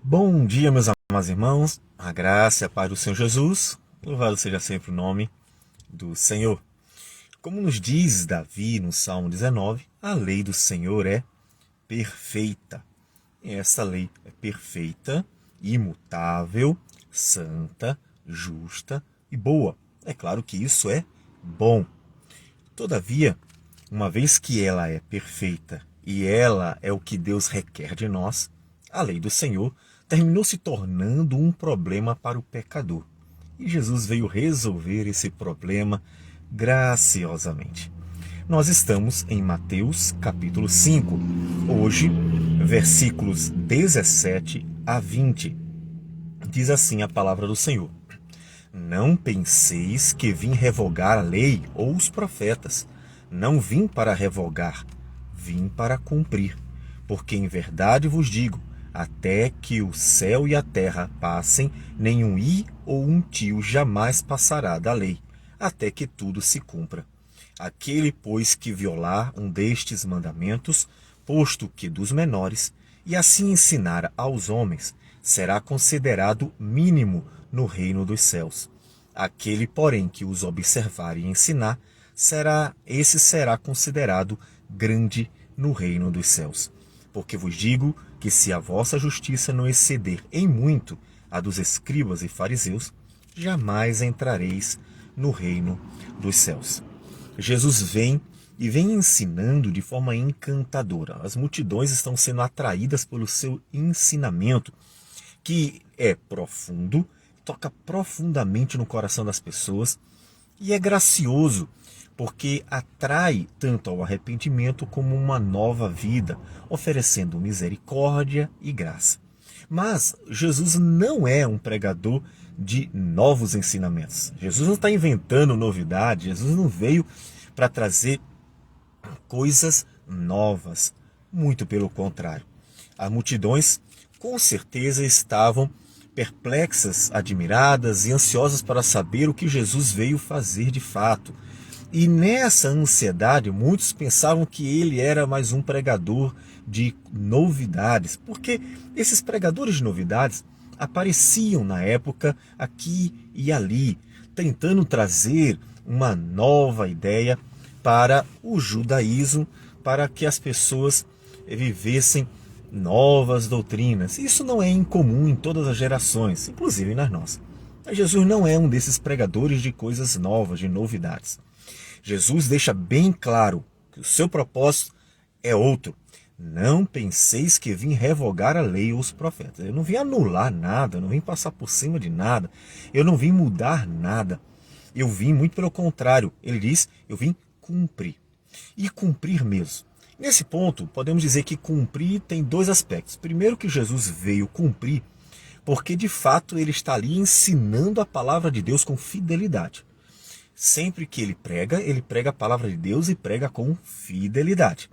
Bom dia, meus amados irmãos, a graça e a paz do Senhor Jesus, louvado seja sempre o nome do Senhor. Como nos diz Davi no Salmo 19, a lei do Senhor é perfeita. E essa lei é perfeita, imutável, santa, justa e boa. É claro que isso é bom. Todavia, uma vez que ela é perfeita e ela é o que Deus requer de nós, a lei do Senhor terminou se tornando um problema para o pecador. E Jesus veio resolver esse problema graciosamente. Nós estamos em Mateus capítulo 5, hoje, versículos 17 a 20. Diz assim a palavra do Senhor: Não penseis que vim revogar a lei ou os profetas. Não vim para revogar, vim para cumprir. Porque em verdade vos digo, até que o céu e a terra passem, nenhum i ou um tio jamais passará da lei, até que tudo se cumpra. Aquele, pois, que violar um destes mandamentos, posto que dos menores, e assim ensinar aos homens, será considerado mínimo no reino dos céus. Aquele, porém, que os observar e ensinar, esse será considerado grande no reino dos céus. Porque vos digo que se a vossa justiça não exceder em muito a dos escribas e fariseus, jamais entrareis no reino dos céus. Jesus vem ensinando de forma encantadora. As multidões estão sendo atraídas pelo seu ensinamento, que é profundo, toca profundamente no coração das pessoas e é gracioso, porque atrai tanto ao arrependimento como uma nova vida, oferecendo misericórdia e graça. Mas Jesus não é um pregador de novos ensinamentos. Jesus não está inventando novidade, Jesus não veio para trazer coisas novas. Muito pelo contrário. As multidões com certeza estavam perplexas, admiradas e ansiosas para saber o que Jesus veio fazer de fato. E nessa ansiedade, muitos pensavam que ele era mais um pregador de novidades, porque esses pregadores de novidades apareciam na época aqui e ali, tentando trazer uma nova ideia para o judaísmo, para que as pessoas vivessem novas doutrinas. Isso não é incomum em todas as gerações, inclusive nas nossas. Mas Jesus não é um desses pregadores de coisas novas, de novidades. Jesus deixa bem claro que o seu propósito é outro. Não penseis que vim revogar a lei ou os profetas. Eu não vim anular nada, eu não vim passar por cima de nada, eu não vim mudar nada. Eu vim muito pelo contrário. Ele diz, eu vim cumprir. E cumprir mesmo. Nesse ponto, podemos dizer que cumprir tem dois aspectos. Primeiro, que Jesus veio cumprir, porque de fato ele está ali ensinando a palavra de Deus com fidelidade. Sempre que ele prega a palavra de Deus e prega com fidelidade.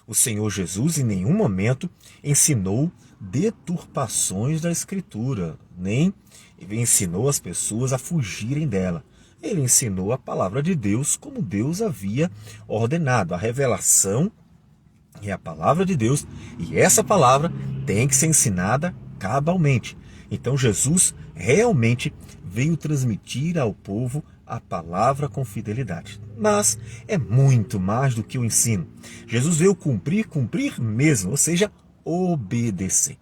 O Senhor Jesus em nenhum momento ensinou deturpações da Escritura, nem ensinou as pessoas a fugirem dela. Ele ensinou a palavra de Deus como Deus havia ordenado. A revelação é a palavra de Deus e essa palavra tem que ser ensinada cabalmente. Então Jesus realmente veio transmitir ao povo a palavra com fidelidade. Mas é muito mais do que o ensino. Jesus veio cumprir mesmo, ou seja, obedecer.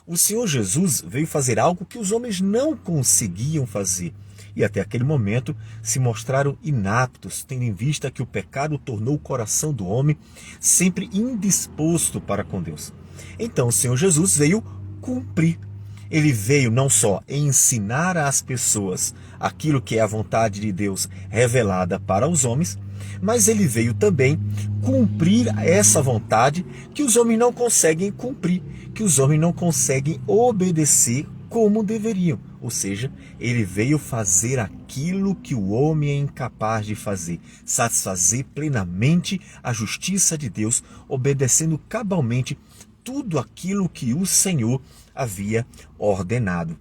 O Senhor Jesus veio fazer algo que os homens não conseguiam fazer. E até aquele momento se mostraram inaptos, tendo em vista que o pecado tornou o coração do homem sempre indisposto para com Deus. Então o Senhor Jesus veio cumprir. Ele veio não só ensinar às pessoas aquilo que é a vontade de Deus revelada para os homens, mas ele veio também cumprir essa vontade que os homens não conseguem cumprir, que os homens não conseguem obedecer como deveriam. Ou seja, ele veio fazer aquilo que o homem é incapaz de fazer, satisfazer plenamente a justiça de Deus, obedecendo cabalmente tudo aquilo que o Senhor havia ordenado.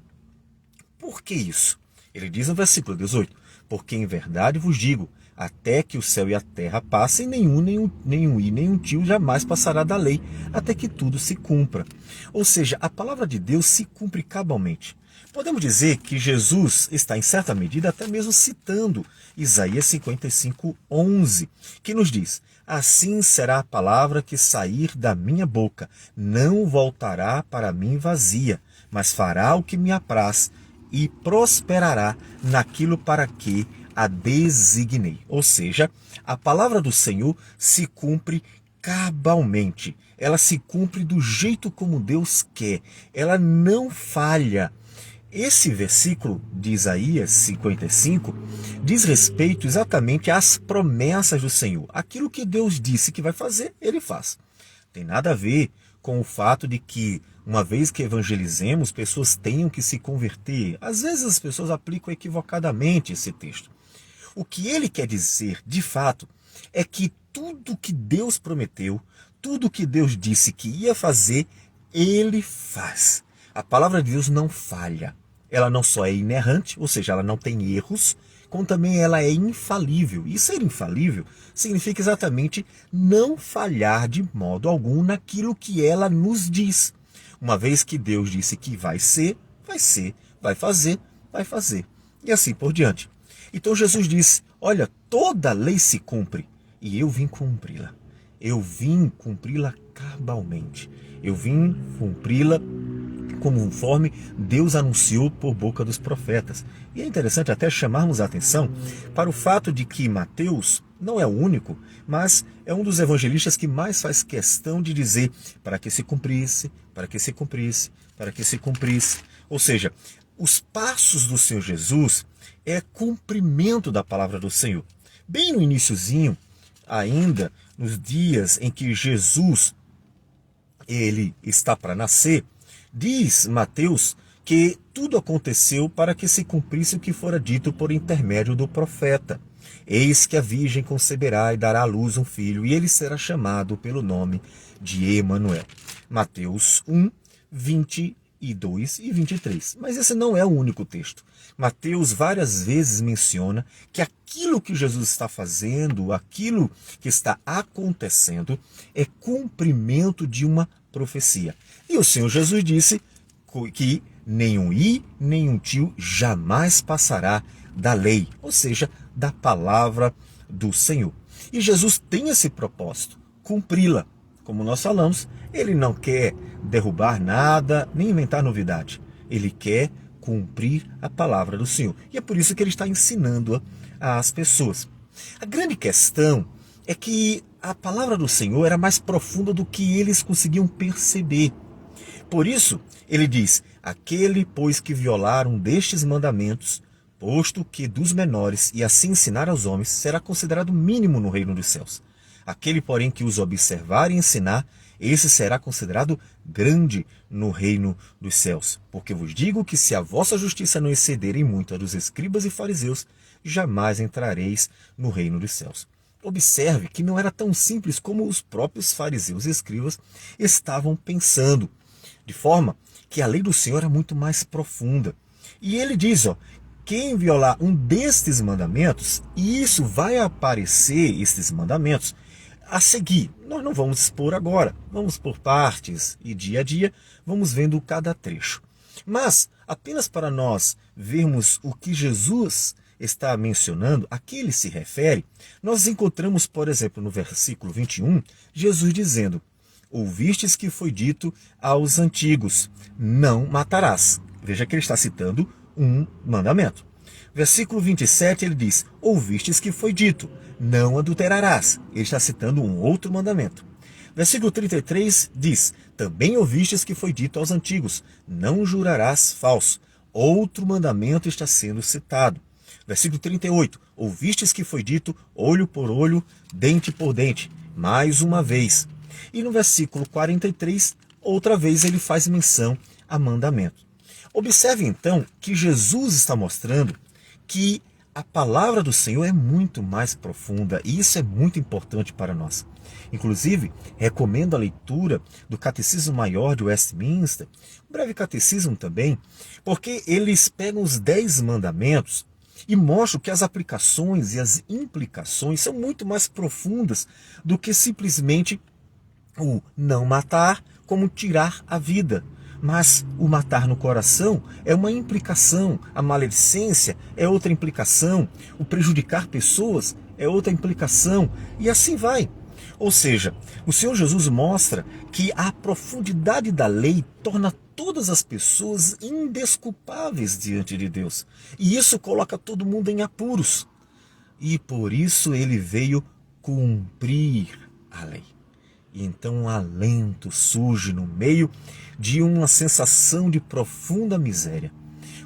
Por que isso? Ele diz no versículo 18, porque em verdade vos digo, até que o céu e a terra passem, nenhum tio jamais passará da lei, até que tudo se cumpra. Ou seja, a palavra de Deus se cumpre cabalmente. Podemos dizer que Jesus está, em certa medida, até mesmo citando Isaías 55:11, que nos diz: assim será a palavra que sair da minha boca, não voltará para mim vazia, mas fará o que me apraz e prosperará naquilo para que a designei. Ou seja, a palavra do Senhor se cumpre cabalmente. Ela se cumpre do jeito como Deus quer. Ela não falha. Esse versículo de Isaías 55 diz respeito exatamente às promessas do Senhor. Aquilo que Deus disse que vai fazer, ele faz. Tem nada a ver com o fato de que, uma vez que evangelizemos, pessoas tenham que se converter. Às vezes as pessoas aplicam equivocadamente esse texto. O que ele quer dizer, de fato, é que tudo que Deus prometeu, tudo que Deus disse que ia fazer, ele faz. A palavra de Deus não falha. Ela não só é inerrante, ou seja, ela não tem erros, como também ela é infalível. E ser infalível significa exatamente não falhar de modo algum naquilo que ela nos diz. Uma vez que Deus disse que vai ser, vai fazer, vai fazer. E assim por diante. Então Jesus disse: olha, toda lei se cumpre e eu vim cumpri-la. Eu vim cumpri-la cabalmente. Eu vim cumpri-la conforme Deus anunciou por boca dos profetas. E é interessante até chamarmos a atenção para o fato de que Mateus não é o único, mas é um dos evangelistas que mais faz questão de dizer para que se cumprisse, para que se cumprisse, para que se cumprisse. Ou seja, os passos do Senhor Jesus é cumprimento da palavra do Senhor. Bem no iniciozinho, ainda nos dias em que Jesus ele está para nascer, diz Mateus que tudo aconteceu para que se cumprisse o que fora dito por intermédio do profeta. Eis que a virgem conceberá e dará à luz um filho, e ele será chamado pelo nome de Emanuel. Mateus 1, 22 e 23. Mas esse não é o único texto. Mateus várias vezes menciona que aquilo que Jesus está fazendo, aquilo que está acontecendo, é cumprimento de uma profecia. E o Senhor Jesus disse que nenhum nenhum tio jamais passará da lei, ou seja, da palavra do Senhor. E Jesus tem esse propósito, cumpri-la. Como nós falamos, ele não quer derrubar nada, nem inventar novidade. Ele quer cumprir a palavra do Senhor. E é por isso que ele está ensinando às pessoas. A grande questão é que a palavra do Senhor era mais profunda do que eles conseguiam perceber. Por isso, ele diz: aquele, pois, que violar um destes mandamentos, posto que dos menores, e assim ensinar aos homens, será considerado mínimo no reino dos céus. Aquele, porém, que os observar e ensinar, esse será considerado grande no reino dos céus. Porque vos digo que se a vossa justiça não exceder em muito a dos escribas e fariseus, jamais entrareis no reino dos céus. Observe que não era tão simples como os próprios fariseus e escribas estavam pensando. De forma que a lei do Senhor era muito mais profunda. E ele diz, quem violar um destes mandamentos, e isso vai aparecer, estes mandamentos, a seguir. Nós não vamos expor agora, vamos por partes e dia a dia, vamos vendo cada trecho. Mas, apenas para nós vermos o que Jesus está mencionando, a que ele se refere, nós encontramos, por exemplo, no versículo 21, Jesus dizendo: ouvistes que foi dito aos antigos, não matarás. Veja que ele está citando um mandamento. Versículo 27, ele diz: ouvistes que foi dito, não adulterarás. Ele está citando um outro mandamento. Versículo 33 diz: também ouvistes que foi dito aos antigos, não jurarás falso. Outro mandamento está sendo citado. Versículo 38, ouvistes que foi dito olho por olho, dente por dente. Mais uma vez. E no versículo 43, outra vez ele faz menção a mandamento. Observe então que Jesus está mostrando que a palavra do Senhor é muito mais profunda e isso é muito importante para nós. Inclusive, recomendo a leitura do Catecismo Maior de Westminster, um breve catecismo também, porque eles pegam os 10 mandamentos e mostro que as aplicações e as implicações são muito mais profundas do que simplesmente o não matar, como tirar a vida. Mas o matar no coração é uma implicação, a maledicência é outra implicação, o prejudicar pessoas é outra implicação, e assim vai. Ou seja, o Senhor Jesus mostra que a profundidade da lei torna todas as pessoas indesculpáveis diante de Deus. E isso coloca todo mundo em apuros. E por isso ele veio cumprir a lei. E então um alento surge no meio de uma sensação de profunda miséria.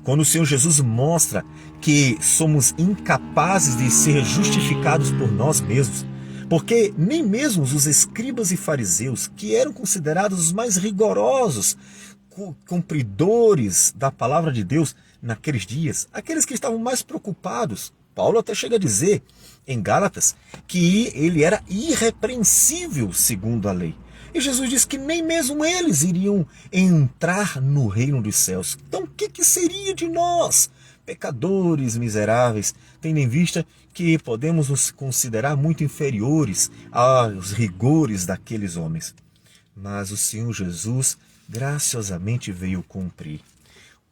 Quando o Senhor Jesus mostra que somos incapazes de ser justificados por nós mesmos, porque nem mesmo os escribas e fariseus, que eram considerados os mais rigorosos cumpridores da palavra de Deus naqueles dias, aqueles que estavam mais preocupados, Paulo até chega a dizer em Gálatas que ele era irrepreensível segundo a lei. E Jesus diz que nem mesmo eles iriam entrar no reino dos céus. Então o que seria de nós, pecadores miseráveis, tendo em vista que podemos nos considerar muito inferiores aos rigores daqueles homens? Mas o Senhor Jesus graciosamente veio cumprir.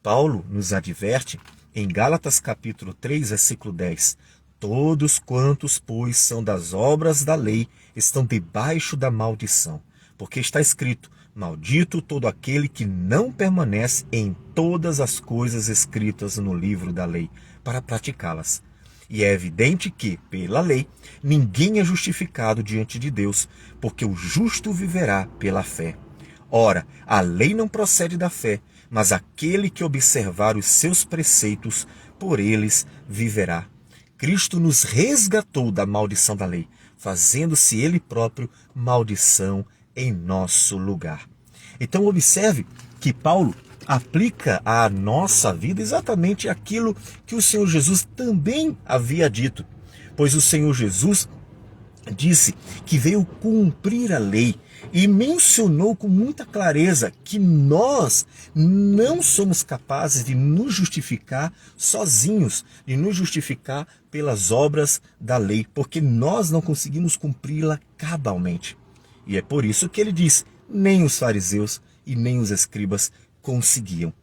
Paulo nos adverte em Gálatas capítulo 3, versículo 10. Todos quantos, pois, são das obras da lei, estão debaixo da maldição. Porque está escrito, maldito todo aquele que não permanece em todas as coisas escritas no livro da lei, para praticá-las. E é evidente que, pela lei, ninguém é justificado diante de Deus, porque o justo viverá pela fé. Ora, a lei não procede da fé, mas aquele que observar os seus preceitos, por eles viverá. Cristo nos resgatou da maldição da lei, fazendo-se ele próprio maldição em nosso lugar. Então observe que Paulo aplica à nossa vida exatamente aquilo que o Senhor Jesus também havia dito, pois o Senhor Jesus disse que veio cumprir a lei e mencionou com muita clareza que nós não somos capazes de nos justificar sozinhos, de nos justificar pelas obras da lei, porque nós não conseguimos cumpri-la cabalmente. E é por isso que ele diz, nem os fariseus e nem os escribas conseguiam.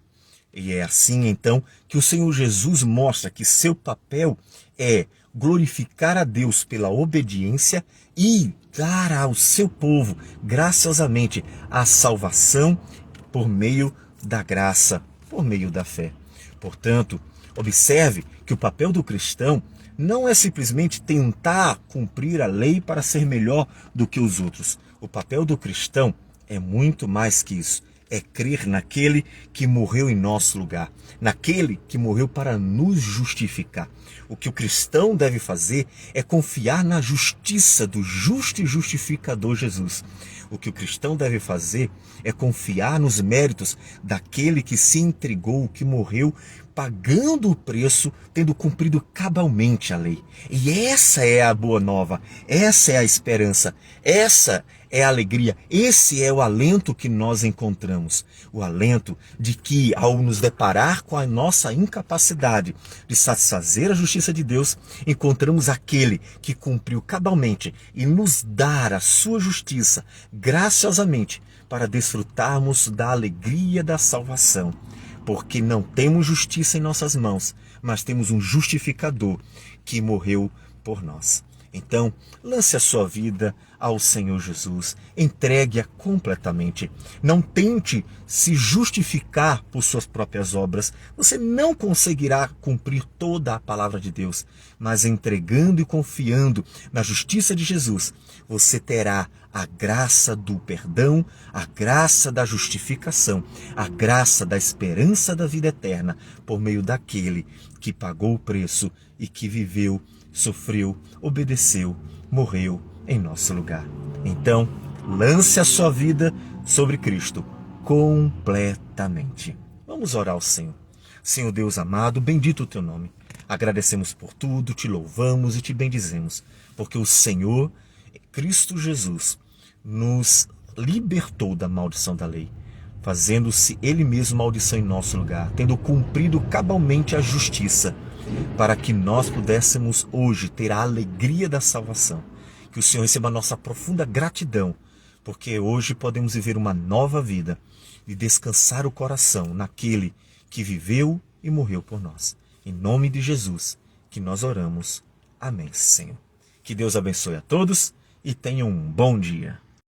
E é assim então que o Senhor Jesus mostra que seu papel é glorificar a Deus pela obediência e dar ao seu povo graciosamente a salvação por meio da graça, por meio da fé. Portanto, observe que o papel do cristão não é simplesmente tentar cumprir a lei para ser melhor do que os outros. O papel do cristão é muito mais que isso. É crer naquele que morreu em nosso lugar, naquele que morreu para nos justificar. O que o cristão deve fazer é confiar na justiça do justo e justificador Jesus. O que o cristão deve fazer é confiar nos méritos daquele que se entregou, que morreu, pagando o preço, tendo cumprido cabalmente a lei. E essa é a boa nova, essa é a esperança, essa é a alegria, esse é o alento que nós encontramos. O alento de que, ao nos deparar com a nossa incapacidade de satisfazer a justiça de Deus, encontramos aquele que cumpriu cabalmente e nos dar a sua justiça graciosamente para desfrutarmos da alegria da salvação. Porque não temos justiça em nossas mãos, mas temos um justificador que morreu por nós. Então, lance a sua vida ao Senhor Jesus, entregue-a completamente. Não tente se justificar por suas próprias obras. Você não conseguirá cumprir toda a palavra de Deus, mas entregando e confiando na justiça de Jesus, você terá a graça do perdão, a graça da justificação, a graça da esperança da vida eterna, por meio daquele que pagou o preço e que viveu, sofreu, obedeceu, morreu em nosso lugar. Então, lance a sua vida sobre Cristo completamente. Vamos orar ao Senhor. Senhor Deus amado, bendito o teu nome. Agradecemos por tudo, te louvamos e te bendizemos, porque o Senhor, Cristo Jesus, nos libertou da maldição da lei, fazendo-se Ele mesmo maldição em nosso lugar, tendo cumprido cabalmente a justiça. para que nós pudéssemos hoje ter a alegria da salvação. Que o Senhor receba a nossa profunda gratidão, porque hoje podemos viver uma nova vida e descansar o coração naquele que viveu e morreu por nós. Em nome de Jesus que nós oramos. Amém, Senhor. Que Deus abençoe a todos e tenham um bom dia.